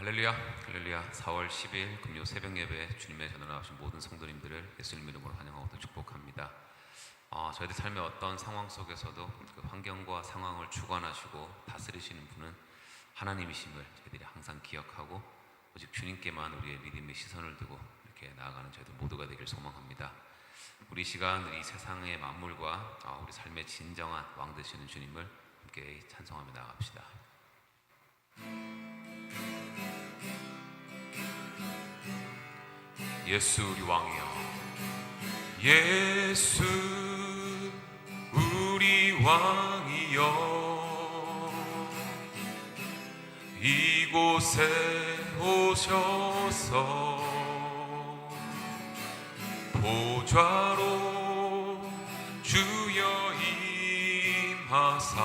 할렐루야, 할렐루야. 4월 10일 금요 새벽 예배 주님의 전으로 나오신 모든 성도님들을 예수님 이름으로 환영하고 또 축복합니다. 저희들 삶의 어떤 상황 속에서도 그 환경과 상황을 주관하시고 다스리시는 분은 하나님이심을 저희들이 항상 기억하고 오직 주님께만 우리의 믿음의 시선을 두고 이렇게 나아가는 저희들 모두가 되길 소망합니다. 우리 시간 이 세상의 만물과 우리 삶의 진정한 왕 되시는 주님을 함께 찬송하며 나아갑시다. 예수 우리 왕이여, 예수 우리 왕이여, 이곳에 오셔서 보좌로 주여 임하사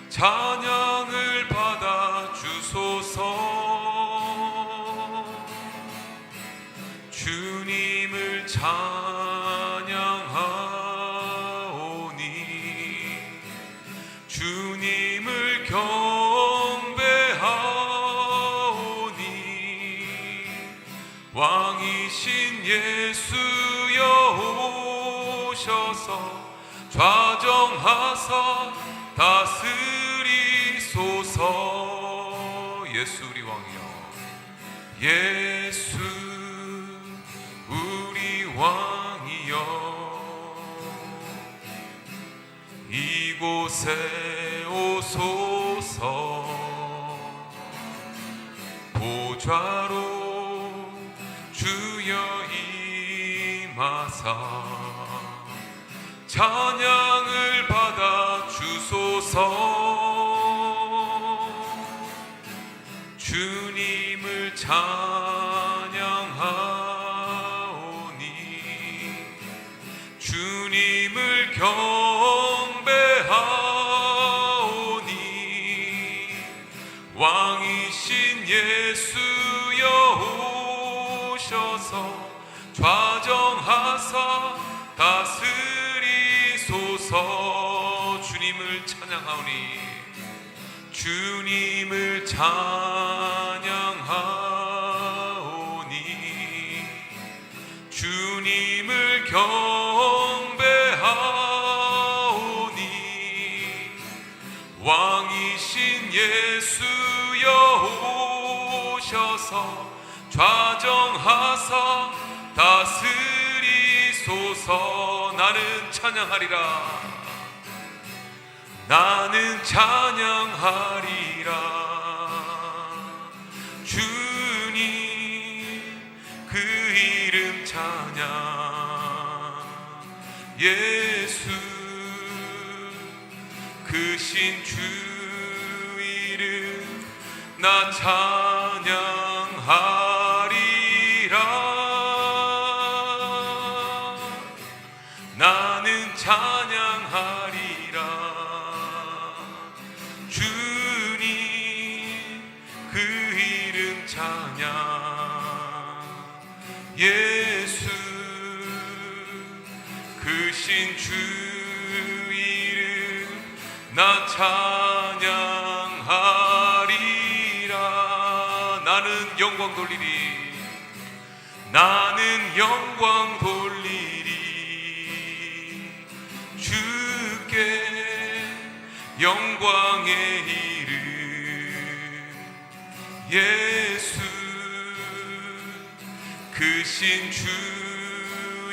찬양을 받아 주소서. 주님을 찬양하오니 주님을 경배하오니 왕이신 예수여 오셔서 좌정하사 다스리소서. 예수 우리 왕이여, 예수 우리 왕이여, 이곳에 오소서. 보좌로 주여 임하사 찬양을 받아 주소서. 주님을 찬양하오니 주님을 경배하오니 왕이신 예수여 오셔서 좌정하사 다스리소서. 주님을 찬양하오니 주님을 찬양하오니 주님을 경배하오니 왕이신 예수여 오셔서 좌정하사 다스리소서. 나는 찬양하리라, 나는 찬양하리라. 주님 그 이름 찬양. 예수 크신 주 이름 나 찬양하리라. 나는 찬양하리라. 주님 그 이름 찬양. 예수 크신 주 이름 나 찬양하리라. 나는 영광 돌리리, 나는 영광 돌리리. 주께 영광의 이름. 예수 크신 주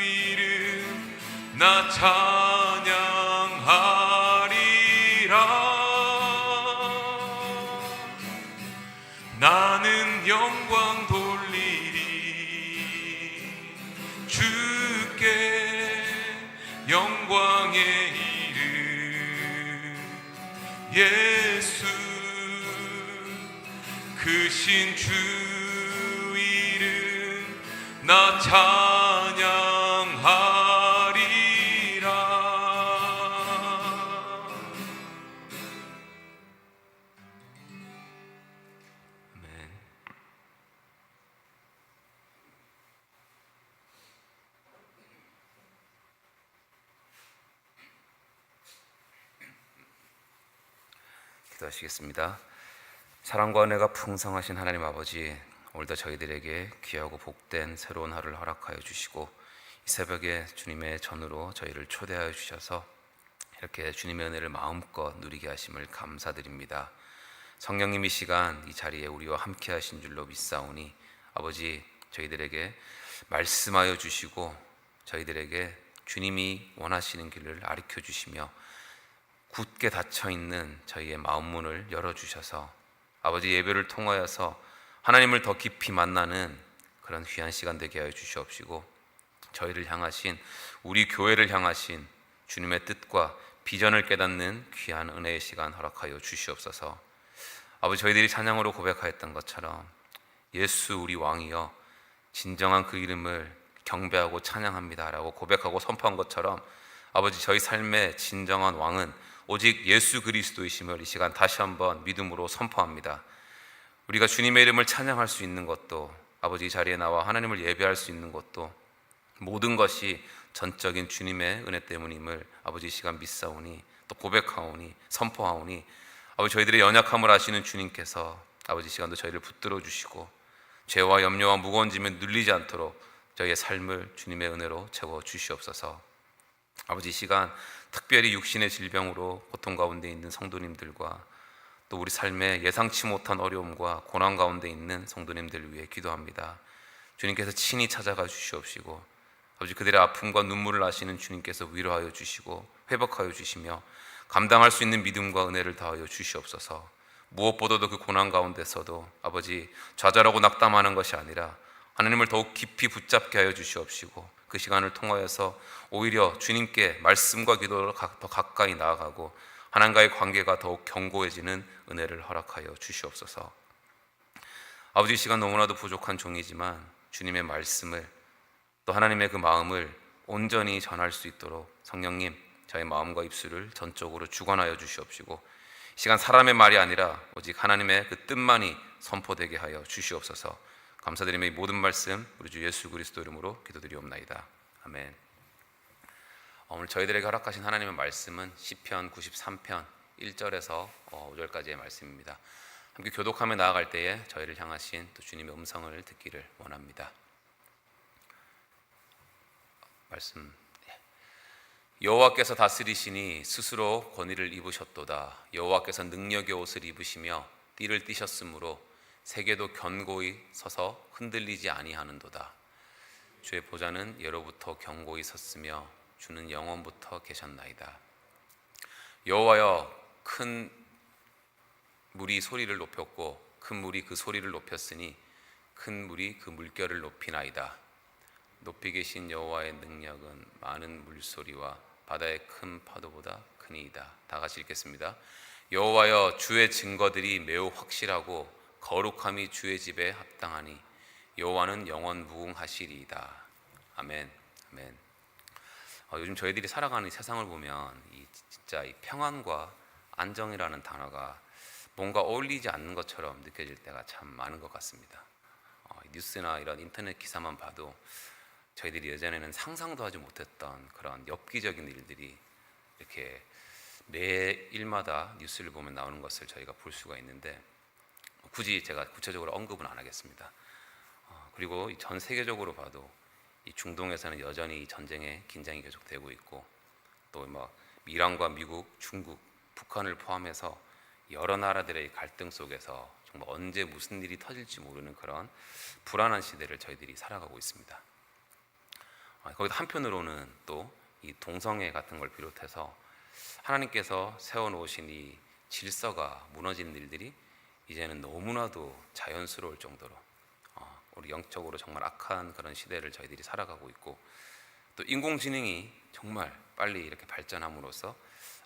이름 나 찬양하리라. 나는 영광 돌리리. 주께 영광의 이름. 예수 크신 주 이름 나 찬양하리라. 아멘. 기도하시겠습니다. 사랑과 은혜가 풍성하신 하나님 아버지, 오늘도 저희들에게 귀하고 복된 새로운 하루를 허락하여 주시고 이 새벽에 주님의 전으로 저희를 초대하여 주셔서 이렇게 주님의 은혜를 마음껏 누리게 하심을 감사드립니다. 성령님 이 시간 이 자리에 우리와 함께 하신 줄로 믿사오니 아버지, 저희들에게 말씀하여 주시고 저희들에게 주님이 원하시는 길을 가르쳐 주시며 굳게 닫혀있는 저희의 마음 문을 열어주셔서 아버지, 예배를 통하여서 하나님을 더 깊이 만나는 그런 귀한 시간 되게 하여 주시옵시고 저희를 향하신, 우리 교회를 향하신 주님의 뜻과 비전을 깨닫는 귀한 은혜의 시간 허락하여 주시옵소서. 아버지, 저희들이 찬양으로 고백하였던 것처럼 예수 우리 왕이여 진정한 그 이름을 경배하고 찬양합니다 라고 고백하고 선포한 것처럼 아버지, 저희 삶의 진정한 왕은 오직 예수 그리스도이심을 이 시간 다시 한번 믿음으로 선포합니다. 우리가 주님의 이름을 찬양할 수 있는 것도, 아버지 자리에 나와 하나님을 예배할 수 있는 것도 모든 것이 전적인 주님의 은혜 때문임을 아버지 이 시간 믿사오니, 또 고백하오니, 선포하오니 아버지, 저희들의 연약함을 아시는 주님께서 아버지 이 시간도 저희를 붙들어 주시고 죄와 염려와 무거운 짐에 눌리지 않도록 저희의 삶을 주님의 은혜로 채워 주시옵소서. 아버지, 이 시간 특별히 육신의 질병으로 고통 가운데 있는 성도님들과 또 우리 삶에 예상치 못한 어려움과 고난 가운데 있는 성도님들을 위해 기도합니다. 주님께서 친히 찾아가 주시옵시고 아버지, 그들의 아픔과 눈물을 아시는 주님께서 위로하여 주시고 회복하여 주시며 감당할 수 있는 믿음과 은혜를 더하여 주시옵소서. 무엇보다도 그 고난 가운데서도 아버지, 좌절하고 낙담하는 것이 아니라 하나님을 더욱 깊이 붙잡게 하여 주시옵시고 그 시간을 통하여서 오히려 주님께 말씀과 기도로 더 가까이 나아가고 하나님과의 관계가 더욱 견고해지는 은혜를 허락하여 주시옵소서. 아버지, 이 시간 너무나도 부족한 종이지만 주님의 말씀을, 또 하나님의 그 마음을 온전히 전할 수 있도록 성령님, 저의 마음과 입술을 전적으로 주관하여 주시옵시고 이 시간 사람의 말이 아니라 오직 하나님의 그 뜻만이 선포되게 하여 주시옵소서. 감사드리며 이 모든 말씀 우리 주 예수 그리스도 이름으로 기도드리옵나이다. 아멘. 오늘 저희들에게 허락하신 하나님의 말씀은 시편 93편 1절에서 5절까지의 말씀입니다. 함께 교독하며 나아갈 때에 저희를 향하신 또 주님의 음성을 듣기를 원합니다. 말씀. 여호와께서 다스리시니 스스로 권위를 입으셨도다. 여호와께서 능력의 옷을 입으시며 띠를 띠셨으므로 세계도 견고히 서서 흔들리지 아니하는도다. 주의 보좌는 예로부터 견고히 섰으며 주는 영원부터 계셨나이다. 여호와여, 큰 물이 소리를 높였고 큰 물이 그 소리를 높였으니 큰 물이 그 물결을 높이나이다. 높이 계신 여호와의 능력은 많은 물소리와 바다의 큰 파도보다 크니이다. 다 같이 읽겠습니다. 여호와여, 주의 증거들이 매우 확실하고 거룩함이 주의 집에 합당하니 여호와는 영원 무궁하시리이다. 아멘. 아멘. 요즘 저희들이 살아가는 이 세상을 보면 진짜 이 평안과 안정이라는 단어가 뭔가 어울리지 않는 것처럼 느껴질 때가 참 많은 것 같습니다. 뉴스나 이런 인터넷 기사만 봐도 저희들이 예전에는 상상도 하지 못했던 그런 엽기적인 일들이 이렇게 매일마다 뉴스를 보면 나오는 것을 저희가 볼 수가 있는데 굳이 제가 구체적으로 언급은 안 하겠습니다. 그리고 전 세계적으로 봐도 이 중동에서는 여전히 이 전쟁의 긴장이 계속되고 있고 또 막 이란과 미국, 중국, 북한을 포함해서 여러 나라들의 갈등 속에서 정말 언제 무슨 일이 터질지 모르는 그런 불안한 시대를 저희들이 살아가고 있습니다. 거기다 한편으로는 또 이 동성애 같은 걸 비롯해서 하나님께서 세워놓으신 이 질서가 무너지는 일들이 이제는 너무나도 자연스러울 정도로 우리 영적으로 정말 악한 그런 시대를 저희들이 살아가고 있고 또 인공지능이 정말 빨리 이렇게 발전함으로써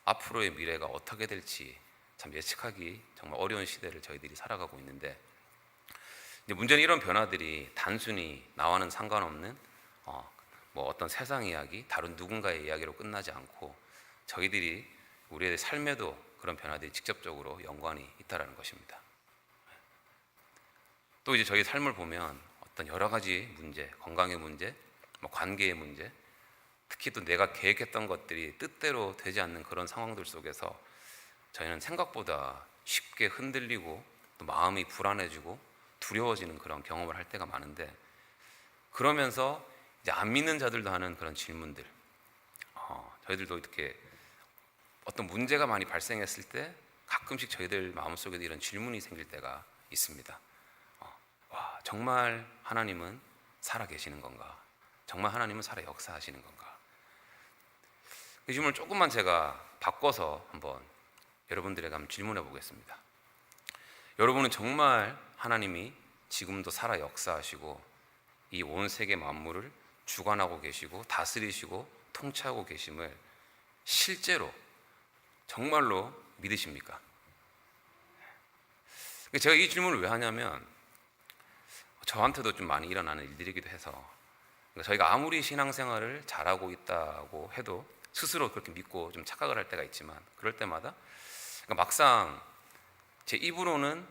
앞으로의 미래가 어떻게 될지 참 예측하기 정말 어려운 시대를 저희들이 살아가고 있는데 이제 문제는 이런 변화들이 단순히 나와는 상관없는 뭐 어떤 세상 이야기, 다른 누군가의 이야기로 끝나지 않고 저희들이 우리의 삶에도 그런 변화들이 직접적으로 연관이 있다는 것입니다. 또 이제 저희 삶을 보면 어떤 여러 가지 문제, 건강의 문제, 뭐 관계의 문제, 특히 또 내가 계획했던 것들이 뜻대로 되지 않는 그런 상황들 속에서 저희는 생각보다 쉽게 흔들리고 또 마음이 불안해지고 두려워지는 그런 경험을 할 때가 많은데, 그러면서 이제 안 믿는 자들도 하는 그런 질문들, 저희들도 이렇게 어떤 문제가 많이 발생했을 때 가끔씩 저희들 마음속에도 이런 질문이 생길 때가 있습니다. 와, 정말 하나님은 살아 계시는 건가? 정말 하나님은 살아 역사하시는 건가? 이 질문을 조금만 제가 바꿔서 한번 여러분들에게 한번 질문해 보겠습니다. 여러분은 정말 하나님이 지금도 살아 역사하시고 이 온 세계 만물을 주관하고 계시고 다스리시고 통치하고 계심을 실제로 정말로 믿으십니까? 제가 이 질문을 왜 하냐면 저한테도 좀 많이 일어나는 일들이기도 해서, 저희가 아무리 신앙생활을 잘하고 있다고 해도 스스로 그렇게 믿고 좀 착각을 할 때가 있지만, 그럴 때마다 막상 제 입으로는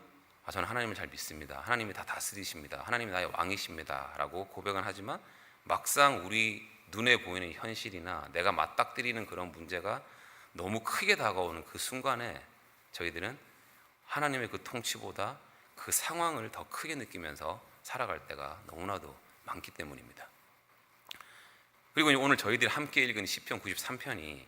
저는 하나님을 잘 믿습니다, 하나님이 다 다스리십니다, 하나님이 나의 왕이십니다 라고 고백은 하지만, 막상 우리 눈에 보이는 현실이나 내가 맞닥뜨리는 그런 문제가 너무 크게 다가오는 그 순간에 저희들은 하나님의 그 통치보다 그 상황을 더 크게 느끼면서 살아갈 때가 너무나도 많기 때문입니다. 그리고 오늘 저희들이 함께 읽은 시편 93편이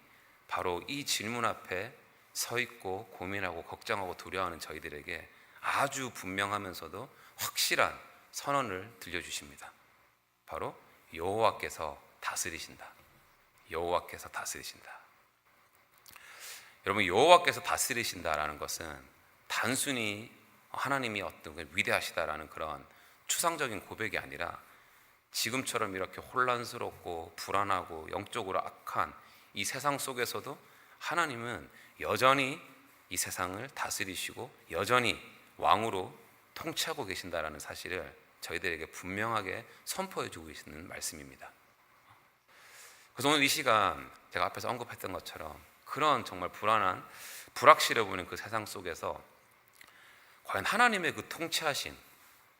바로 이 질문 앞에 서 있고 고민하고 걱정하고 두려워하는 저희들에게 아주 분명하면서도 확실한 선언을 들려주십니다. 바로 여호와께서 다스리신다. 여호와께서 다스리신다. 여러분, 여호와께서 다스리신다라는 것은 단순히 하나님이 어떤 위대하시다라는 그런 추상적인 고백이 아니라, 지금처럼 이렇게 혼란스럽고 불안하고 영적으로 악한 이 세상 속에서도 하나님은 여전히 이 세상을 다스리시고 여전히 왕으로 통치하고 계신다라는 사실을 저희들에게 분명하게 선포해 주고 계시는 말씀입니다. 그래서 오늘 이 시간 제가 앞에서 언급했던 것처럼 그런 정말 불안한, 불확실해 보이는 그 세상 속에서 과연 하나님의 그 통치하신,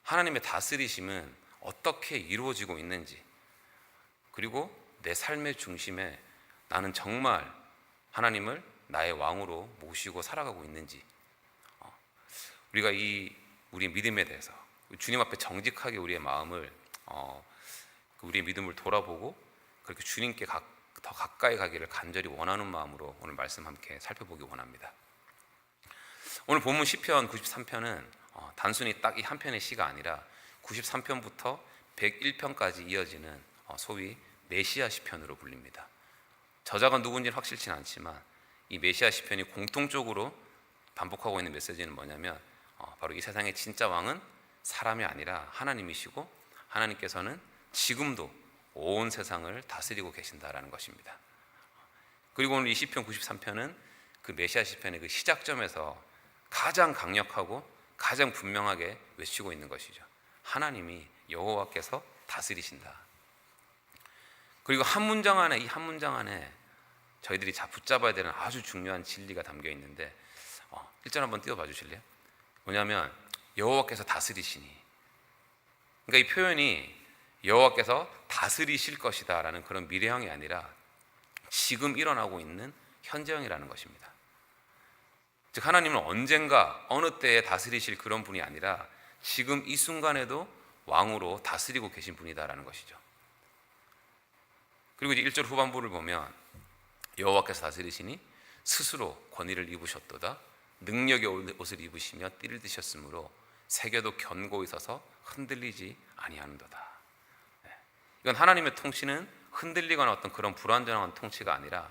하나님의 다스리심은 어떻게 이루어지고 있는지, 그리고 내 삶의 중심에 나는 정말 하나님을 나의 왕으로 모시고 살아가고 있는지, 우리가 우리의 믿음에 대해서 주님 앞에 정직하게 우리의 마음을, 우리의 믿음을 돌아보고 그렇게 주님께 더 가까이 가기를 간절히 원하는 마음으로 오늘 말씀 함께 살펴보기 원합니다. 오늘 본문 시편 93편은 단순히 딱 이 한 편의 시가 아니라 93편부터 101편까지 이어지는 소위 메시아 시편으로 불립니다. 저자가 누군지는 확실치는 않지만 이 메시아 시편이 공통적으로 반복하고 있는 메시지는 뭐냐면, 바로 이 세상의 진짜 왕은 사람이 아니라 하나님이시고 하나님께서는 지금도 온 세상을 다스리고 계신다라는 것입니다. 그리고 오늘 이 시편 93편은 그 메시아 시편의 그 시작점에서 가장 강력하고 가장 분명하게 외치고 있는 것이죠. 하나님이 여호와께서 다스리신다. 그리고 한 문장 안에, 이 한 문장 안에 저희들이 붙잡아야 되는 아주 중요한 진리가 담겨 있는데, 1절 한번 띄워봐 주실래요? 뭐냐면 여호와께서 다스리시니, 그러니까 이 표현이 여호와께서 다스리실 것이다 라는 그런 미래형이 아니라 지금 일어나고 있는 현재형이라는 것입니다. 즉 하나님은 언젠가 어느 때에 다스리실 그런 분이 아니라 지금 이 순간에도 왕으로 다스리고 계신 분이다라는 것이죠. 그리고 이제 1절 후반부를 보면 여호와께서 다스리시니 스스로 권위를 입으셨도다. 능력의 옷을 입으시며 띠를 드셨으므로 세계도 견고히 서서 흔들리지 아니하는도다. 이건 하나님의 통치는 흔들리거나 어떤 그런 불완전한 통치가 아니라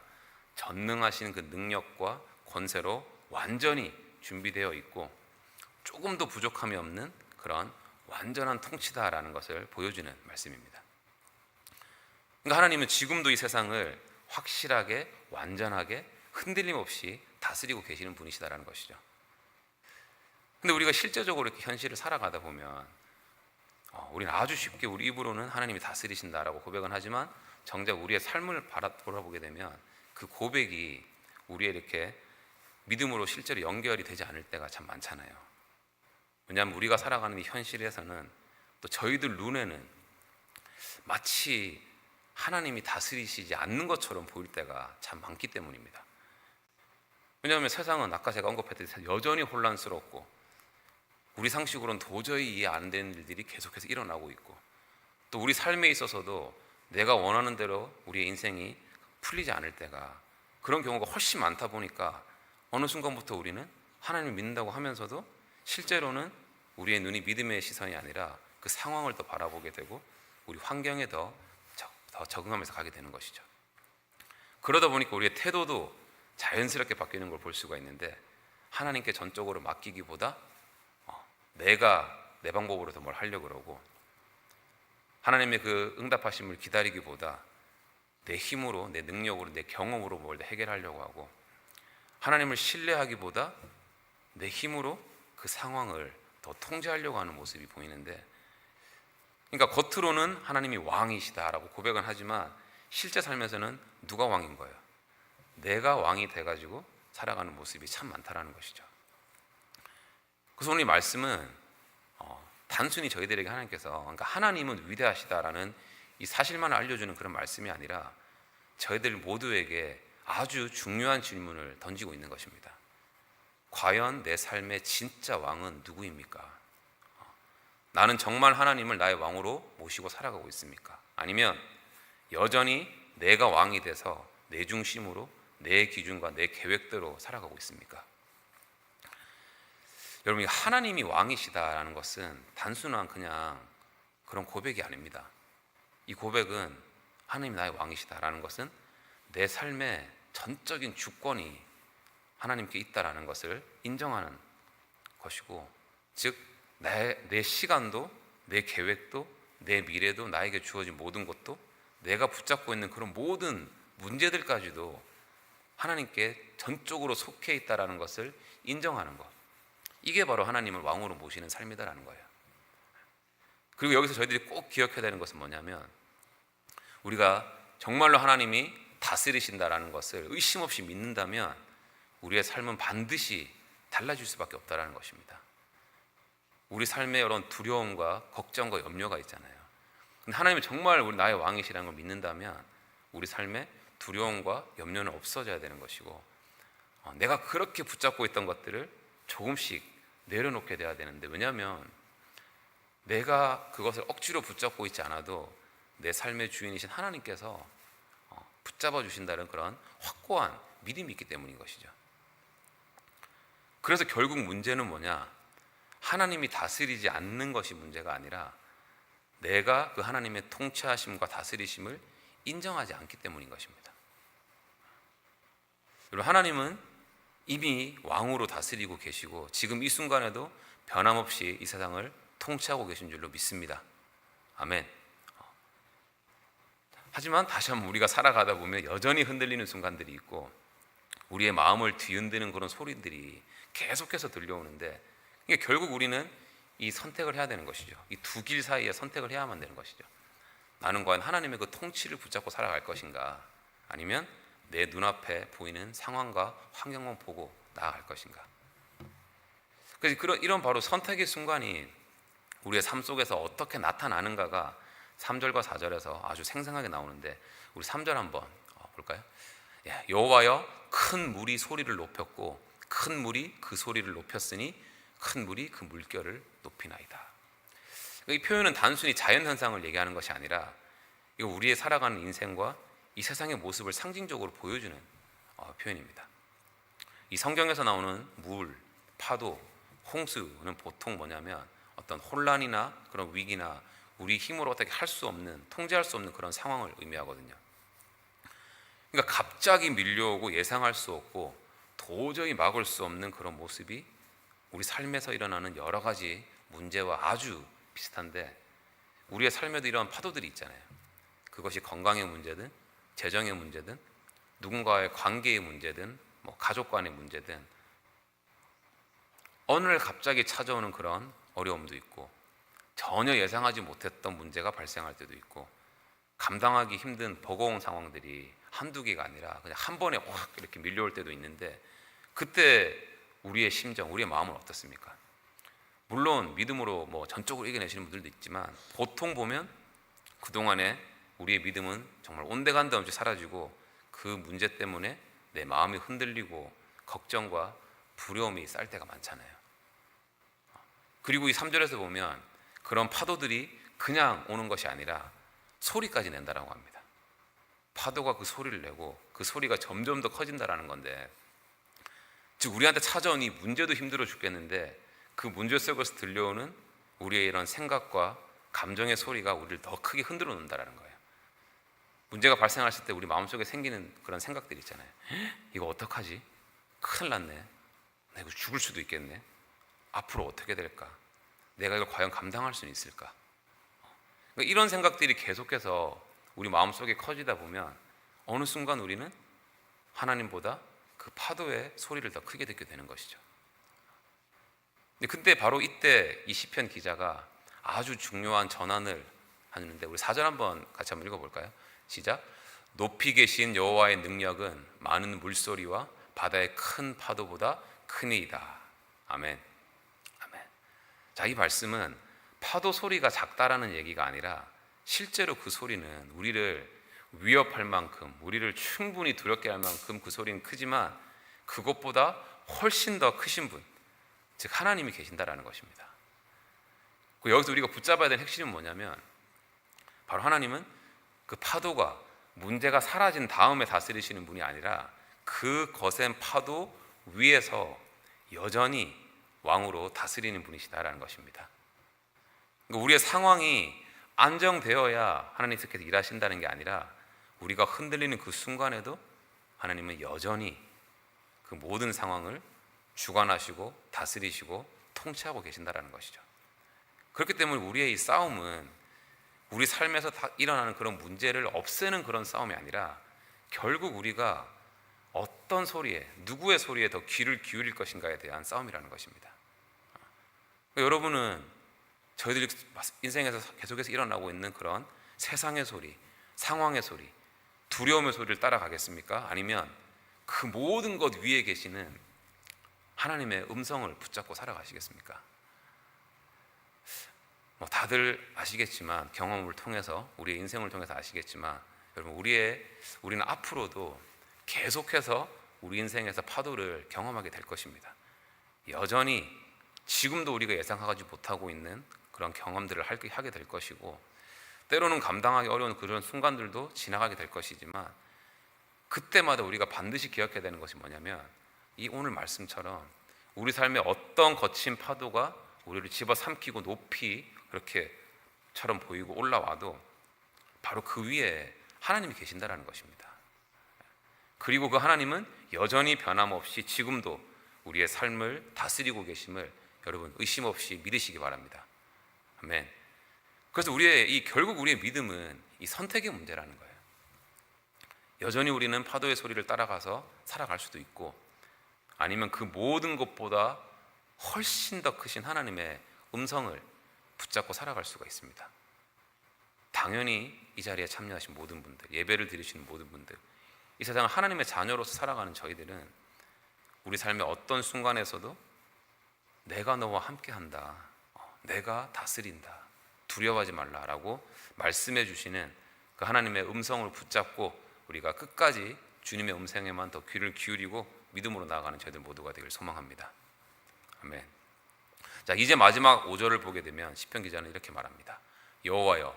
전능하신 그 능력과 권세로 완전히 준비되어 있고 조금도 부족함이 없는 그런 완전한 통치다라는 것을 보여주는 말씀입니다. 그러니까 하나님은 지금도 이 세상을 확실하게, 완전하게, 흔들림 없이 다스리고 계시는 분이시다라는 것이죠. 근데 우리가 실제적으로 이렇게 현실을 살아가다 보면 우리는 아주 쉽게 우리 입으로는 하나님이 다스리신다라고 고백은 하지만 정작 우리의 삶을 돌아보게 되면 그 고백이 우리의 이렇게 믿음으로 실제로 연결이 되지 않을 때가 참 많잖아요. 왜냐하면 우리가 살아가는 이 현실에서는 또 저희들 눈에는 마치 하나님이 다스리시지 않는 것처럼 보일 때가 참 많기 때문입니다. 왜냐하면 세상은 아까 제가 언급했듯이 여전히 혼란스럽고 우리 상식으로는 도저히 이해 안 되는 일들이 계속해서 일어나고 있고, 또 우리 삶에 있어서도 내가 원하는 대로 우리의 인생이 풀리지 않을 때가, 그런 경우가 훨씬 많다 보니까 어느 순간부터 우리는 하나님을 믿는다고 하면서도 실제로는 우리의 눈이 믿음의 시선이 아니라 그 상황을 더 바라보게 되고 우리 환경에 더 적응하면서 가게 되는 것이죠. 그러다 보니까 우리의 태도도 자연스럽게 바뀌는 걸 볼 수가 있는데, 하나님께 전적으로 맡기기보다 내가 내 방법으로 더 뭘 하려고 그러고, 하나님의 그 응답하심을 기다리기보다 내 힘으로, 내 능력으로, 내 경험으로 뭘 해결하려고 하고, 하나님을 신뢰하기보다 내 힘으로 그 상황을 더 통제하려고 하는 모습이 보이는데, 그러니까 겉으로는 하나님이 왕이시다라고 고백은 하지만 실제 삶에서는 누가 왕인 거예요? 내가 왕이 돼가지고 살아가는 모습이 참 많다라는 것이죠. 그래서 오늘 이 말씀은 단순히 저희들에게 하나님께서, 그러니까 하나님은 위대하시다라는 이 사실만을 알려주는 그런 말씀이 아니라 저희들 모두에게 아주 중요한 질문을 던지고 있는 것입니다. 과연 내 삶의 진짜 왕은 누구입니까? 나는 정말 하나님을 나의 왕으로 모시고 살아가고 있습니까? 아니면 여전히 내가 왕이 돼서 내 중심으로 내 기준과 내 계획대로 살아가고 있습니까? 여러분, 하나님이 왕이시다라는 것은 단순한 그냥 그런 고백이 아닙니다. 이 고백은 하나님이 나의 왕이시다라는 것은 내 삶의 전적인 주권이 하나님께 있다라는 것을 인정하는 것이고, 즉 내 시간도, 내 계획도, 내 미래도, 나에게 주어진 모든 것도, 내가 붙잡고 있는 그런 모든 문제들까지도 하나님께 전적으로 속해 있다라는 것을 인정하는 것, 이게 바로 하나님을 왕으로 모시는 삶이다라는 거예요. 그리고 여기서 저희들이 꼭 기억해야 되는 것은 뭐냐면, 우리가 정말로 하나님이 다스리신다라는 것을 의심 없이 믿는다면 우리의 삶은 반드시 달라질 수밖에 없다라는 것입니다. 우리 삶에 이런 두려움과 걱정과 염려가 있잖아요. 근데 하나님이 정말 우리 나의 왕이시라는 걸 믿는다면 우리 삶에 두려움과 염려는 없어져야 되는 것이고, 내가 그렇게 붙잡고 있던 것들을 조금씩 내려놓게 돼야 되는데, 왜냐하면 내가 그것을 억지로 붙잡고 있지 않아도 내 삶의 주인이신 하나님께서 붙잡아 주신다는 그런 확고한 믿음이 있기 때문인 것이죠. 그래서 결국 문제는 뭐냐? 하나님이 다스리지 않는 것이 문제가 아니라 내가 그 하나님의 통치하심과 다스리심을 인정하지 않기 때문인 것입니다. 여러분, 하나님은 이미 왕으로 다스리고 계시고 지금 이 순간에도 변함없이 이 세상을 통치하고 계신 줄로 믿습니다. 아멘. 하지만 다시 한번 우리가 살아가다 보면 여전히 흔들리는 순간들이 있고 우리의 마음을 뒤흔드는 그런 소리들이 계속해서 들려오는데, 이게 결국 우리는 이 선택을 해야 되는 것이죠. 이 두 길 사이에 선택을 해야만 되는 것이죠. 나는 과연 하나님의 그 통치를 붙잡고 살아갈 것인가, 아니면 내 눈앞에 보이는 상황과 환경만 보고 나아갈 것인가. 그래서 이런 바로 선택의 순간이 우리의 삶 속에서 어떻게 나타나는가가 3절과 4절에서 아주 생생하게 나오는데, 우리 3절 한번 볼까요? 여호와여, 큰 물이 소리를 높였고 큰 물이 그 소리를 높였으니 큰 물이 그 물결을 높이나이다. 이 표현은 단순히 자연현상을 얘기하는 것이 아니라 이거 우리의 살아가는 인생과 이 세상의 모습을 상징적으로 보여주는 표현입니다. 이 성경에서 나오는 물, 파도, 홍수는 보통 뭐냐면 어떤 혼란이나 그런 위기나 우리 힘으로 어떻게 할 수 없는, 통제할 수 없는 그런 상황을 의미하거든요. 그러니까 갑자기 밀려오고 예상할 수 없고 도저히 막을 수 없는 그런 모습이 우리 삶에서 일어나는 여러 가지 문제와 아주 비슷한데, 우리의 삶에도 이런 파도들이 있잖아요. 그것이 건강의 문제든 재정의 문제든 누군가의 관계의 문제든 가족 간의 문제든 어느 날 갑자기 찾아오는 그런 어려움도 있고, 전혀 예상하지 못했던 문제가 발생할 때도 있고, 감당하기 힘든 버거운 상황들이 한두 개가 아니라 그냥 한 번에 확 이렇게 밀려올 때도 있는데, 그때 우리의 심정, 우리의 마음은 어떻습니까? 물론 믿음으로 전적으로 이겨내시는 분들도 있지만, 보통 보면 그동안에 우리의 믿음은 정말 온데간데 없이 사라지고 그 문제 때문에 내 마음이 흔들리고 걱정과 두려움이 쌓일 때가 많잖아요. 그리고 이 3절에서 보면 그런 파도들이 그냥 오는 것이 아니라 소리까지 낸다라고 합니다. 파도가 그 소리를 내고 그 소리가 점점 더 커진다라는 건데, 즉 우리한테 찾아온 이 문제도 힘들어 죽겠는데 그 문제 속에서 들려오는 우리의 이런 생각과 감정의 소리가 우리를 더 크게 흔들어 놓는다라는 거예요. 문제가 발생했을 때 우리 마음속에 생기는 그런 생각들이 있잖아요. 이거 어떡하지? 큰일 났네. 나 이거 죽을 수도 있겠네. 앞으로 어떻게 될까? 내가 이걸 과연 감당할 수는 있을까? 그러니까 이런 생각들이 계속해서 우리 마음속에 커지다 보면 어느 순간 우리는 하나님보다 그 파도의 소리를 더 크게 듣게 되는 것이죠. 근데 바로 이때 이 시편 기자가 아주 중요한 전환을 하는데, 우리 4절 한번 같이 한번 읽어볼까요? 시작. 높이 계신 여호와의 능력은 많은 물소리와 바다의 큰 파도보다 크니이다. 아멘. 아멘. 자, 이 말씀은 파도 소리가 작다라는 얘기가 아니라 실제로 그 소리는 우리를 위협할 만큼, 우리를 충분히 두렵게 할 만큼 그 소리는 크지만 그것보다 훨씬 더 크신 분, 즉 하나님이 계신다라는 것입니다. 여기서 우리가 붙잡아야 될 핵심은 뭐냐면, 바로 하나님은 그 파도가 문제가 사라진 다음에 다스리시는 분이 아니라 그 거센 파도 위에서 여전히 왕으로 다스리는 분이시다라는 것입니다. 우리의 상황이 안정되어야 하나님께서 일하신다는 게 아니라 우리가 흔들리는 그 순간에도 하나님은 여전히 그 모든 상황을 주관하시고 다스리시고 통치하고 계신다라는 것이죠. 그렇기 때문에 우리의 이 싸움은 우리 삶에서 일어나는 그런 문제를 없애는 그런 싸움이 아니라 결국 우리가 어떤 소리에, 누구의 소리에 더 귀를 기울일 것인가에 대한 싸움이라는 것입니다. 여러분은 저희들이 인생에서 계속해서 일어나고 있는 그런 세상의 소리, 상황의 소리, 두려움의 소리를 따라가겠습니까? 아니면 그 모든 것 위에 계시는 하나님의 음성을 붙잡고 살아가시겠습니까? 다들 아시겠지만, 경험을 통해서, 우리의 인생을 통해서 아시겠지만, 여러분 우리는 앞으로도 계속해서 우리 인생에서 파도를 경험하게 될 것입니다. 여전히 지금도 우리가 예상하지 못하고 있는 그런 경험들을 하게 될 것이고, 때로는 감당하기 어려운 그런 순간들도 지나가게 될 것이지만, 그때마다 우리가 반드시 기억해야 되는 것이 뭐냐면, 이 오늘 말씀처럼 우리 삶에 어떤 거친 파도가 우리를 집어삼키고 높이 그렇게처럼 보이고 올라와도 바로 그 위에 하나님이 계신다라는 것입니다. 그리고 그 하나님은 여전히 변함없이 지금도 우리의 삶을 다스리고 계심을 여러분 의심 없이 믿으시기 바랍니다. 아멘. 그래서 결국 우리의 믿음은 이 선택의 문제라는 거예요. 여전히 우리는 파도의 소리를 따라가서 살아갈 수도 있고, 아니면 그 모든 것보다 훨씬 더 크신 하나님의 음성을 붙잡고 살아갈 수가 있습니다. 당연히 이 자리에 참여하신 모든 분들, 예배를 드리시는 모든 분들, 이 세상을 하나님의 자녀로서 살아가는 저희들은 우리 삶의 어떤 순간에서도 내가 너와 함께한다, 내가 다스린다, 두려워하지 말라라고 말씀해 주시는 그 하나님의 음성을 붙잡고 우리가 끝까지 주님의 음성에만 더 귀를 기울이고 믿음으로 나아가는 저희들 모두가 되길 소망합니다. 아멘. 자, 이제 마지막 5절을 보게 되면 시편 기자는 이렇게 말합니다. 여호와여,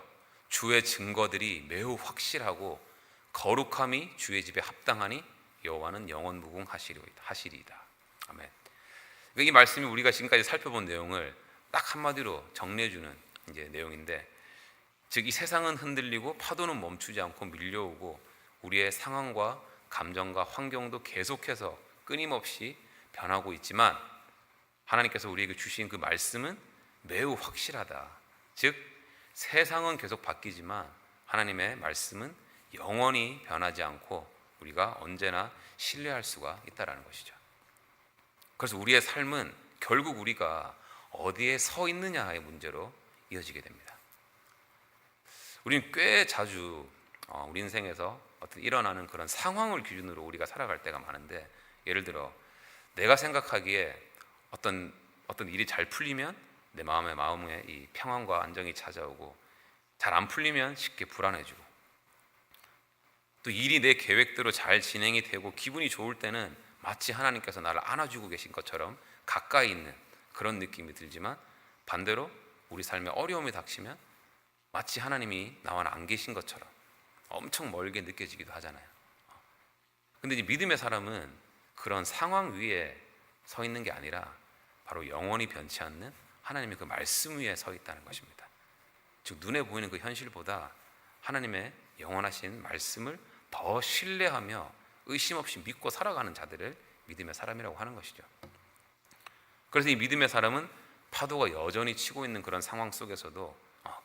주의 증거들이 매우 확실하고 거룩함이 주의 집에 합당하니 여호와는 영원 무궁하시리이다. 아멘. 이 말씀이 우리가 지금까지 살펴본 내용을 딱 한마디로 정리해주는 이제 내용인데, 즉 이 세상은 흔들리고 파도는 멈추지 않고 밀려오고 우리의 상황과 감정과 환경도 계속해서 끊임없이 변하고 있지만, 하나님께서 우리에게 주신 그 말씀은 매우 확실하다. 즉 세상은 계속 바뀌지만 하나님의 말씀은 영원히 변하지 않고 우리가 언제나 신뢰할 수가 있다는 것이죠. 그래서 우리의 삶은 결국 우리가 어디에 서 있느냐의 문제로 이어지게 됩니다. 우리는 꽤 자주 우리 인생에서 어떤 일어나는 그런 상황을 기준으로 우리가 살아갈 때가 많은데, 예를 들어 내가 생각하기에 어떤 일이 잘 풀리면 내 마음에 이 평안과 안정이 찾아오고, 잘 안 풀리면 쉽게 불안해지고, 또 일이 내 계획대로 잘 진행이 되고 기분이 좋을 때는 마치 하나님께서 나를 안아주고 계신 것처럼 가까이 있는 그런 느낌이 들지만, 반대로 우리 삶에 어려움이 닥치면 마치 하나님이 나와는 안 계신 것처럼 엄청 멀게 느껴지기도 하잖아요. 근데 이제 믿음의 사람은 그런 상황 위에 서 있는 게 아니라 바로 영원히 변치 않는 하나님의 그 말씀 위에 서 있다는 것입니다. 즉 눈에 보이는 그 현실보다 하나님의 영원하신 말씀을 더 신뢰하며 의심 없이 믿고 살아가는 자들을 믿음의 사람이라고 하는 것이죠. 그래서 이 믿음의 사람은 파도가 여전히 치고 있는 그런 상황 속에서도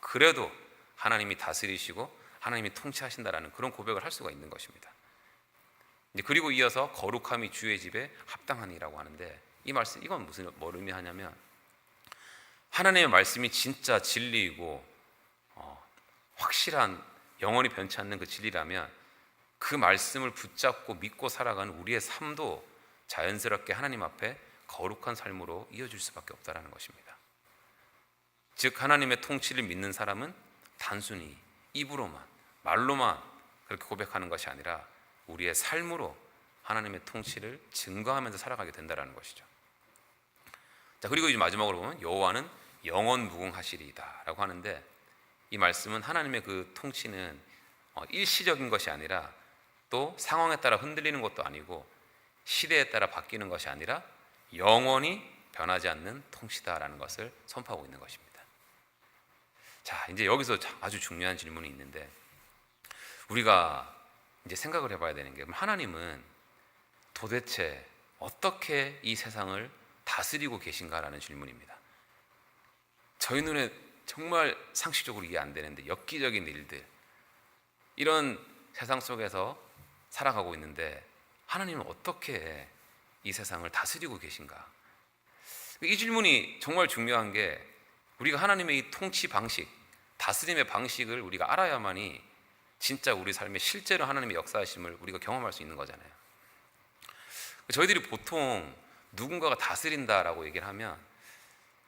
그래도 하나님이 다스리시고 하나님이 통치하신다라는 그런 고백을 할 수가 있는 것입니다. 그리고 이어서 거룩함이 주의 집에 합당하니라고 하는데 이 말씀 이건 뭘 의미하냐면 하나님의 말씀이 진짜 진리이고 확실한 영원히 변치 않는 그 진리라면 그 말씀을 붙잡고 믿고 살아가는 우리의 삶도 자연스럽게 하나님 앞에 거룩한 삶으로 이어질 수밖에 없다라는 것입니다. 즉 하나님의 통치를 믿는 사람은 단순히 입으로만 말로만 그렇게 고백하는 것이 아니라 우리의 삶으로 하나님의 통치를 증거하면서 살아가게 된다는 것이죠. 자, 그리고 이제 마지막으로 보면 여호와는 영원 무궁하시리이다라고 하는데 이 말씀은 하나님의 그 통치는 일시적인 것이 아니라 또 상황에 따라 흔들리는 것도 아니고 시대에 따라 바뀌는 것이 아니라 영원히 변하지 않는 통치다라는 것을 선포하고 있는 것입니다. 자, 이제 여기서 아주 중요한 질문이 있는데 우리가 이제 생각을 해봐야 되는 게 하나님은 도대체 어떻게 이 세상을 다스리고 계신가라는 질문입니다. 저희 눈에 정말 상식적으로 이해 안 되는데 엽기적인 일들 이런 세상 속에서 살아가고 있는데 하나님은 어떻게 이 세상을 다스리고 계신가? 이 질문이 정말 중요한 게 우리가 하나님의 이 통치 방식, 다스림의 방식을 우리가 알아야만이 진짜 우리 삶에 실제로 하나님의 역사하심을 우리가 경험할 수 있는 거잖아요. 저희들이 보통 누군가가 다스린다라고 얘기를 하면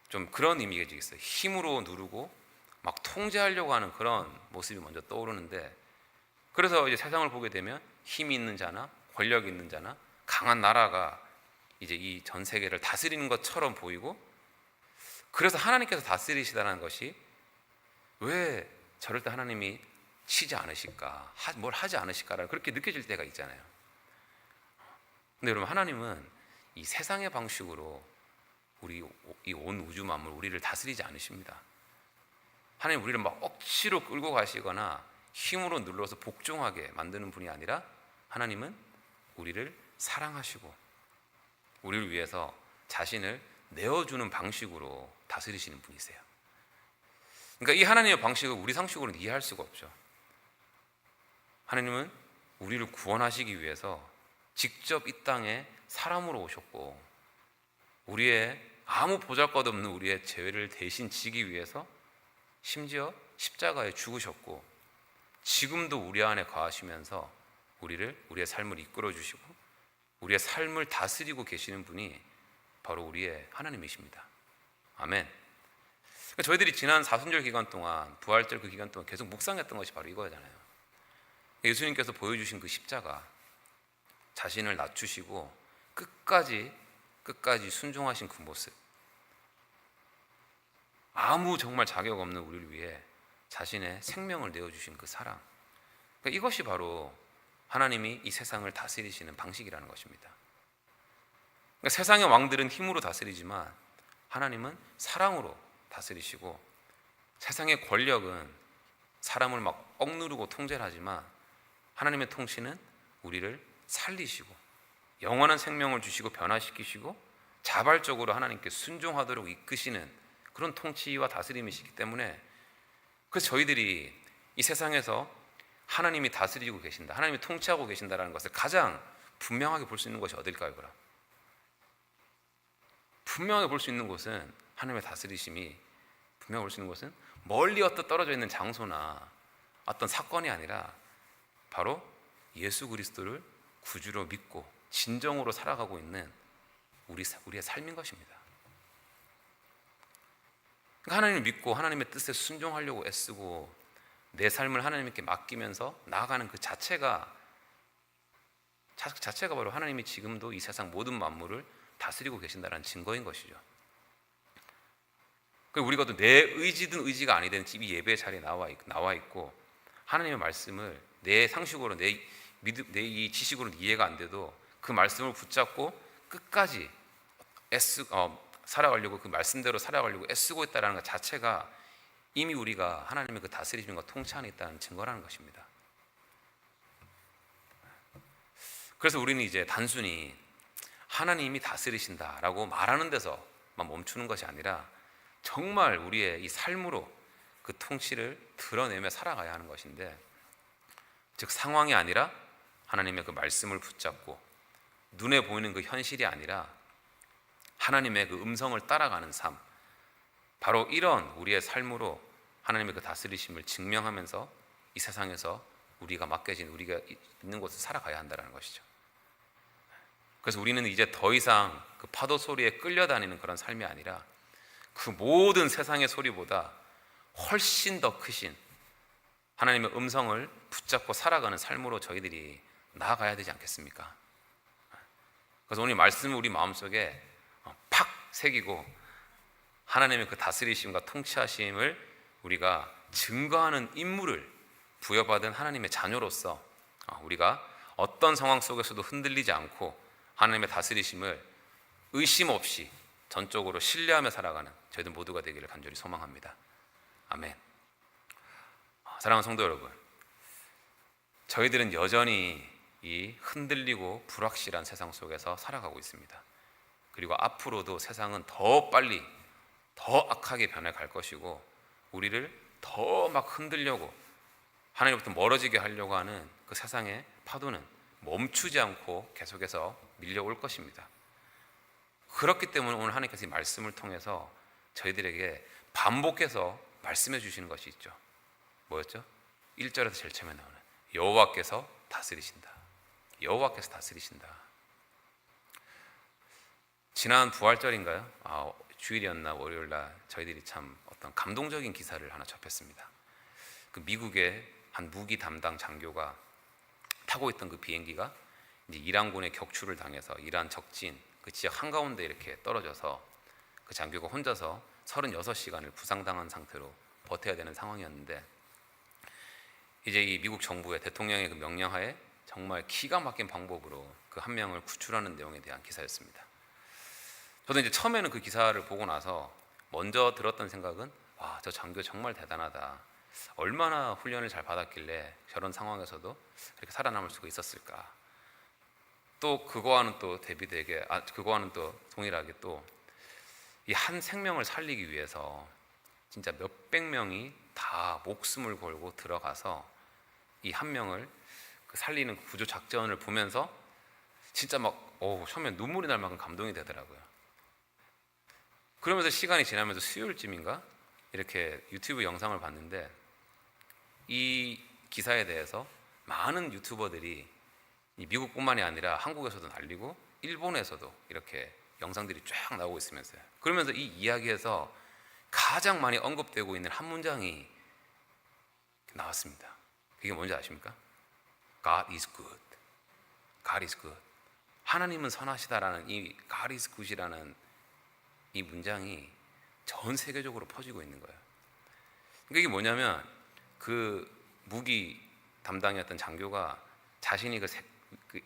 좀 그런 의미가 있어요. 힘으로 누르고 막 통제하려고 하는 그런 모습이 먼저 떠오르는데 그래서 이제 세상을 보게 되면 힘이 있는 자나 권력이 있는 자나 강한 나라가 이제 이 전 세계를 다스리는 것처럼 보이고 그래서 하나님께서 다스리시다는 것이 왜 저럴 때 하나님이 치지 않으실까? 뭘 하지 않으실까라는 그렇게 느껴질 때가 있잖아요. 근데 여러분 하나님은 이 세상의 방식으로 우리 이 온 우주 만물 우리를 다스리지 않으십니다. 하나님 우리를 막 억지로 끌고 가시거나 힘으로 눌러서 복종하게 만드는 분이 아니라 하나님은 우리를 사랑하시고 우리를 위해서 자신을 내어주는 방식으로 다스리시는 분이세요. 그러니까 이 하나님의 방식을 우리 상식으로는 이해할 수가 없죠. 하나님은 우리를 구원하시기 위해서 직접 이 땅에 사람으로 오셨고 우리의 아무 보잘것없는 우리의 죄를 대신 지기 위해서 심지어 십자가에 죽으셨고 지금도 우리 안에 거하시면서 우리의 삶을 이끌어 주시고 우리의 삶을 다스리고 계시는 분이 바로 우리의 하나님이십니다. 아멘. 그러니까 저희들이 지난 사순절 기간 동안 부활절 그 기간 동안 계속 묵상했던 것이 바로 이거잖아요. 예수님께서 보여주신 그 십자가 자신을 낮추시고 끝까지 순종하신 그 모습 아무 정말 자격 없는 우리를 위해 자신의 생명을 내어주신 그 사랑 그러니까 이것이 바로 하나님이 이 세상을 다스리시는 방식이라는 것입니다. 그러니까 세상의 왕들은 힘으로 다스리지만 하나님은 사랑으로 다스리시고 세상의 권력은 사람을 막 억누르고 통제를 하지만 하나님의 통치는 우리를 살리시고 영원한 생명을 주시고 변화시키시고 자발적으로 하나님께 순종하도록 이끄시는 그런 통치와 다스림이시기 때문에 그래서 저희들이 이 세상에서 하나님이 다스리고 계신다, 하나님이 통치하고 계신다라는 것을 가장 분명하게 볼 수 있는 것이 어딜까요? 그럼 분명하게 볼 수 있는 곳은 하나님의 다스리심이 분명히 볼 수 있는 곳은 멀리 떨어져 있는 장소나 어떤 사건이 아니라 바로 예수 그리스도를 구주로 믿고 진정으로 살아가고 있는 우리의 삶인 것입니다. 그러니까 하나님을 믿고 하나님의 뜻에 순종하려고 애쓰고 내 삶을 하나님께 맡기면서 나아가는 그 자체가 바로 하나님이 지금도 이 세상 모든 만물을 다스리고 계신다는 증거인 것이죠. 우리가 또 내 의지든 의지가 아니든 이 예배 자리에 나와 있고 하나님의 말씀을 내 상식으로 내 이 지식으로는 이해가 안 돼도 그 말씀을 붙잡고 끝까지 살아가려고, 그 말씀대로 살아가려고 애쓰고 있다는 것 자체가 이미 우리가 하나님의 그 다스리심과 통치 안에 있다는 증거라는 것입니다. 그래서 우리는 이제 단순히 하나님이 다스리신다라고 말하는 데서만 멈추는 것이 아니라 정말 우리의 이 삶으로 그 통치를 드러내며 살아가야 하는 것인데, 즉 상황이 아니라 하나님의 그 말씀을 붙잡고 눈에 보이는 그 현실이 아니라 하나님의 그 음성을 따라가는 삶, 바로 이런 우리의 삶으로 하나님의 그 다스리심을 증명하면서 이 세상에서 우리가 맡겨진, 우리가 있는 곳을 살아가야 한다는 것이죠. 그래서 우리는 이제 더 이상 그 파도 소리에 끌려다니는 그런 삶이 아니라 그 모든 세상의 소리보다 훨씬 더 크신 하나님의 음성을 붙잡고 살아가는 삶으로 저희들이 나아가야 되지 않겠습니까? 그래서 오늘 말씀을 우리 마음속에 팍 새기고 하나님의 그 다스리심과 통치하심을 우리가 증거하는 임무를 부여받은 하나님의 자녀로서 우리가 어떤 상황 속에서도 흔들리지 않고 하나님의 다스리심을 의심 없이 전적으로 신뢰하며 살아가는 저희들 모두가 되기를 간절히 소망합니다. 아멘. 사랑하는 성도 여러분, 저희들은 여전히 이 흔들리고 불확실한 세상 속에서 살아가고 있습니다. 그리고 앞으로도 세상은 더 빨리 더 악하게 변해갈 것이고 우리를 더 막 흔들려고 하나님부터 멀어지게 하려고 하는 그 세상의 파도는 멈추지 않고 계속해서 밀려올 것입니다. 그렇기 때문에 오늘 하나님께서 이 말씀을 통해서 저희들에게 반복해서 말씀해 주시는 것이 있죠. 뭐였죠? 1절에서 제일 처음에 나오는 여호와께서 다스리신다. 여호와께서 다스리신다. 지난 부활절인가요? 주일이었나 월요일날 저희들이 참 어떤 감동적인 기사를 하나 접했습니다. 그 미국의 한 무기 담당 장교가 타고 있던 그 비행기가 이제 이란군의 격추를 당해서 이란 적진 그 지역 한가운데 이렇게 떨어져서 그 장교가 혼자서 36시간을 부상당한 상태로 버텨야 되는 상황이었는데, 이제 이 미국 정부의 대통령의 그 명령하에 정말 기가 막힌 방법으로 그 한 명을 구출하는 내용에 대한 기사였습니다. 저도 이제 처음에는 그 기사를 보고 나서 먼저 들었던 생각은, 와, 저 장교 정말 대단하다. 얼마나 훈련을 잘 받았길래 저런 상황에서도 이렇게 살아남을 수가 있었을까. 또 그거와는 또 대비되게, 그거와는 또 동일하게 또 이 한 생명을 살리기 위해서 진짜 몇백 명이 다 목숨을 걸고 들어가서 이 한 명을 그 살리는 구조 작전을 보면서 진짜 막 처음에 눈물이 날 만큼 감동이 되더라고요. 그러면서 시간이 지나면서 수요일쯤인가 이렇게 유튜브 영상을 봤는데 이 기사에 대해서 많은 유튜버들이 미국뿐만이 아니라 한국에서도 날리고 일본에서도 이렇게 영상들이 쫙 나오고 있으면서요. 그러면서 이 이야기에서 가장 많이 언급되고 있는 한 문장이 나왔습니다. 그게 뭔지 아십니까? God is good. God is good. 하나님은 선하시다라는 이 God is good이라는 이 문장이 전 세계적으로 퍼지고 있는 거예요. 그러니까 이게 뭐냐면 그 무기 담당이었던 장교가 자신이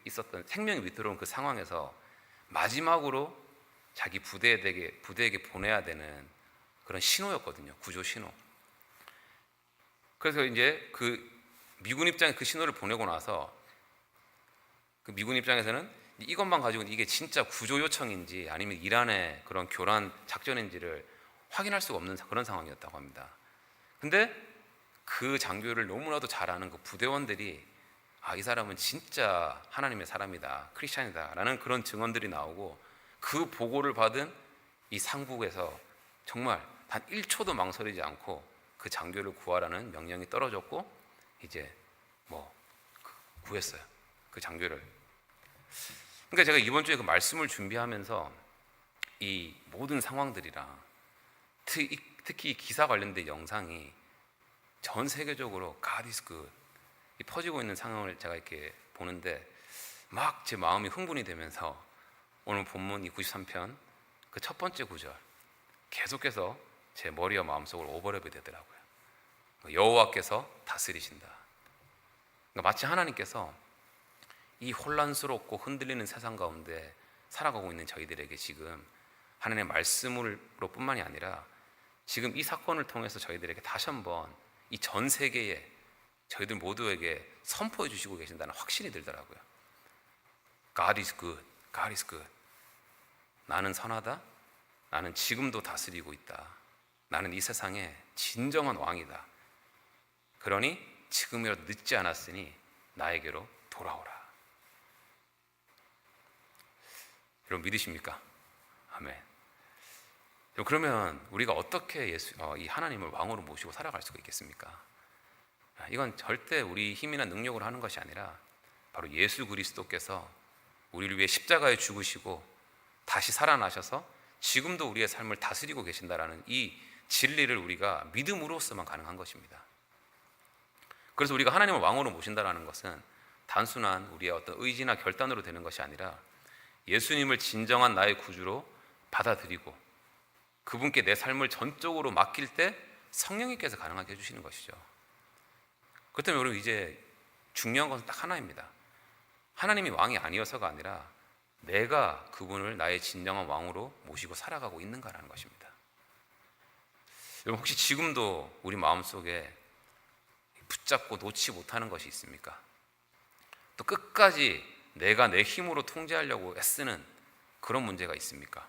있었던 생명이 위태로운 그 상황에서 마지막으로 자기 부대에게 보내야 되는 그런 신호였거든요. 구조 신호. 그래서 이제 그 미군 입장에 그 신호를 보내고 나서 그 미군 입장에서는 이것만 가지고는 이게 진짜 구조 요청인지 아니면 이란의 그런 교란 작전인지를 확인할 수가 없는 그런 상황이었다고 합니다. 근데 그 장교를 너무나도 잘 아는 그 부대원들이 이 사람은 진짜 하나님의 사람이다, 크리스찬이다 라는 그런 증언들이 나오고, 그 보고를 받은 이 상국에서 정말 단 1초도 망설이지 않고 그 장교를 구하라는 명령이 떨어졌고 이제 구했어요, 그 장교를. 그러니까 제가 이번 주에 그 말씀을 준비하면서 이 모든 상황들이랑 특히 이 기사 관련된 영상이 전 세계적으로 God is good 이 퍼지고 있는 상황을 제가 이렇게 보는데 막 제 마음이 흥분이 되면서 오늘 본문 이 93편 그 첫 번째 구절 계속해서 제 머리와 마음속을 오버랩이 되더라고요. 여호와께서 다스리신다. 그러니까 마치 하나님께서 이 혼란스럽고 흔들리는 세상 가운데 살아가고 있는 저희들에게 지금 하나님의 말씀으로 뿐만이 아니라 지금 이 사건을 통해서 저희들에게 다시 한번 이 전 세계에 저희들 모두에게 선포해 주시고 계신다는 확신이 들더라고요. God is good. God is good. 나는 선하다. 나는 지금도 다스리고 있다. 나는 이 세상의 진정한 왕이다. 그러니 지금이라도 늦지 않았으니 나에게로 돌아오라. 여러분 믿으십니까? 아멘. 그러면 우리가 어떻게 이 하나님을 왕으로 모시고 살아갈 수가 있겠습니까? 이건 절대 우리 힘이나 능력으로 하는 것이 아니라 바로 예수 그리스도께서 우리를 위해 십자가에 죽으시고 다시 살아나셔서 지금도 우리의 삶을 다스리고 계신다라는 이 진리를 우리가 믿음으로써만 가능한 것입니다. 그래서 우리가 하나님을 왕으로 모신다라는 것은 단순한 우리의 어떤 의지나 결단으로 되는 것이 아니라 예수님을 진정한 나의 구주로 받아들이고 그분께 내 삶을 전적으로 맡길 때 성령님께서 가능하게 해주시는 것이죠. 그렇다면 여러분 이제 중요한 것은 딱 하나입니다. 하나님이 왕이 아니어서가 아니라 내가 그분을 나의 진정한 왕으로 모시고 살아가고 있는가라는 것입니다. 여러분 혹시 지금도 우리 마음속에 붙잡고 놓지 못하는 것이 있습니까? 또 끝까지 내가 내 힘으로 통제하려고 애쓰는 그런 문제가 있습니까?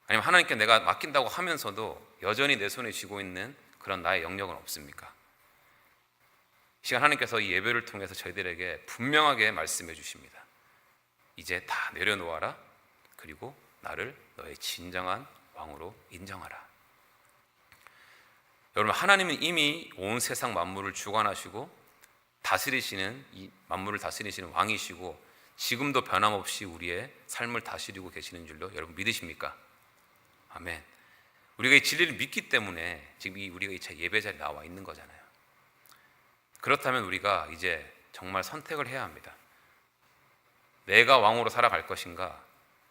아니면 하나님께 내가 맡긴다고 하면서도 여전히 내 손에 쥐고 있는 그런 나의 영역은 없습니까? 이 시간 하나님께서 이 예배를 통해서 저희들에게 분명하게 말씀해 주십니다. 이제 다 내려놓아라. 그리고 나를 너의 진정한 왕으로 인정하라. 여러분 하나님은 이미 온 세상 만물을 주관하시고 다스리시는 이 만물을 다스리시는 왕이시고 지금도 변함없이 우리의 삶을 다스리고 계시는 줄로 여러분 믿으십니까? 아멘. 우리가 이 진리를 믿기 때문에 지금 우리가 이 예배 자리에 나와 있는 거잖아요. 그렇다면 우리가 이제 정말 선택을 해야 합니다. 내가 왕으로 살아갈 것인가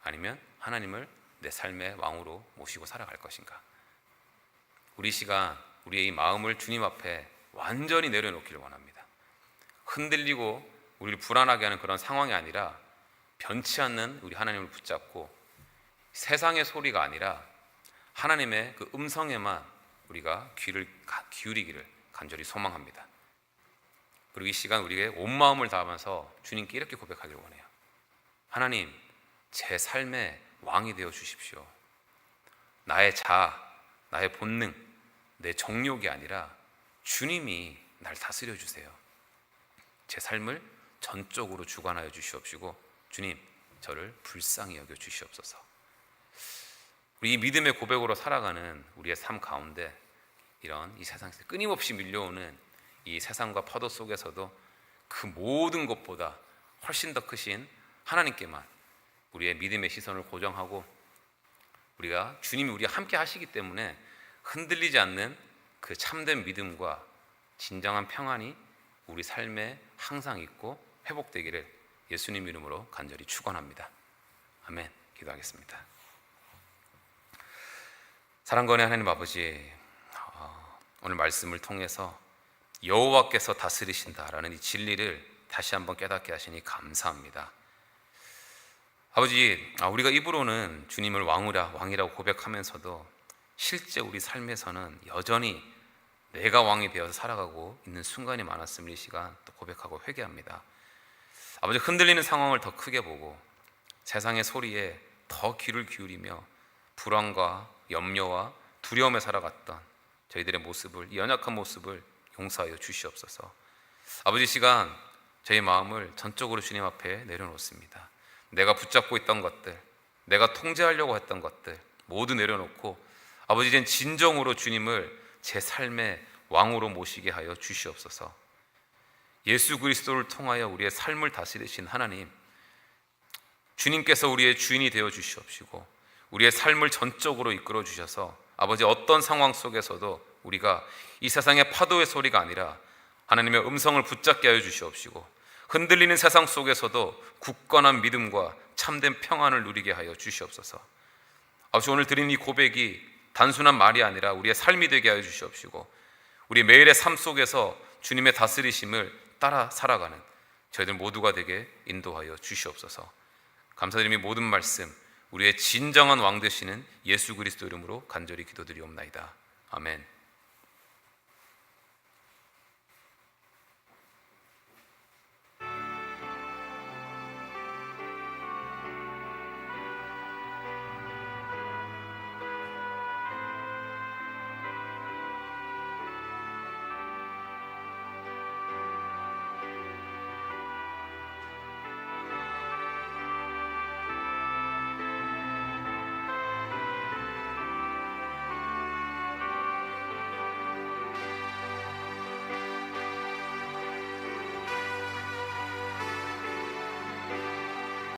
아니면 하나님을 내 삶의 왕으로 모시고 살아갈 것인가. 우리 시간 우리의 이 마음을 주님 앞에 완전히 내려놓기를 원합니다. 흔들리고 우리를 불안하게 하는 그런 상황이 아니라 변치 않는 우리 하나님을 붙잡고 세상의 소리가 아니라 하나님의 그 음성에만 우리가 귀를 기울이기를 간절히 소망합니다. 그리고 이 시간 우리에게 온 마음을 다하면서 주님께 이렇게 고백하기를 원해요. 하나님, 제 삶의 왕이 되어 주십시오. 나의 자아, 나의 본능, 내 정욕이 아니라 주님이 날 다스려 주세요. 제 삶을 전적으로 주관하여 주시옵시고 주님, 저를 불쌍히 여겨 주시옵소서. 우리 이 믿음의 고백으로 살아가는 우리의 삶 가운데 이런 이 세상에서 끊임없이 밀려오는 이 세상과 파도 속에서도 그 모든 것보다 훨씬 더 크신 하나님께만 우리의 믿음의 시선을 고정하고 우리가 주님이 우리와 함께 하시기 때문에 흔들리지 않는 그 참된 믿음과 진정한 평안이 우리 삶에 항상 있고 회복되기를 예수님 이름으로 간절히 축원합니다. 아멘. 기도하겠습니다. 사랑권의 하나님 아버지, 오늘 말씀을 통해서 여호와께서 다스리신다라는 이 진리를 다시 한번 깨닫게 하시니 감사합니다. 아버지, 우리가 입으로는 주님을 왕이라고 고백하면서도 실제 우리 삶에서는 여전히 내가 왕이 되어서 살아가고 있는 순간이 많았음을 이 시간 또 고백하고 회개합니다. 아버지, 흔들리는 상황을 더 크게 보고 세상의 소리에 더 귀를 기울이며 불안과 염려와 두려움에 살아갔던 저희들의 모습을, 이 연약한 모습을 용서하여 주시옵소서. 아버지, 시간 저희 마음을 전적으로 주님 앞에 내려놓습니다. 내가 붙잡고 있던 것들, 내가 통제하려고 했던 것들 모두 내려놓고 아버지, 이젠 진정으로 주님을 제 삶의 왕으로 모시게 하여 주시옵소서. 예수 그리스도를 통하여 우리의 삶을 다스리신 하나님, 주님께서 우리의 주인이 되어 주시옵시고 우리의 삶을 전적으로 이끌어 주셔서 아버지, 어떤 상황 속에서도 우리가 이 세상의 파도의 소리가 아니라 하나님의 음성을 붙잡게 하여 주시옵시고 흔들리는 세상 속에서도 굳건한 믿음과 참된 평안을 누리게 하여 주시옵소서. 아버지, 오늘 드린 이 고백이 단순한 말이 아니라 우리의 삶이 되게 하여 주시옵시고 우리 매일의 삶 속에서 주님의 다스리심을 따라 살아가는 저희들 모두가 되게 인도하여 주시옵소서. 감사드리며 모든 말씀 우리의 진정한 왕 되시는 예수 그리스도 이름으로 간절히 기도드리옵나이다. 아멘.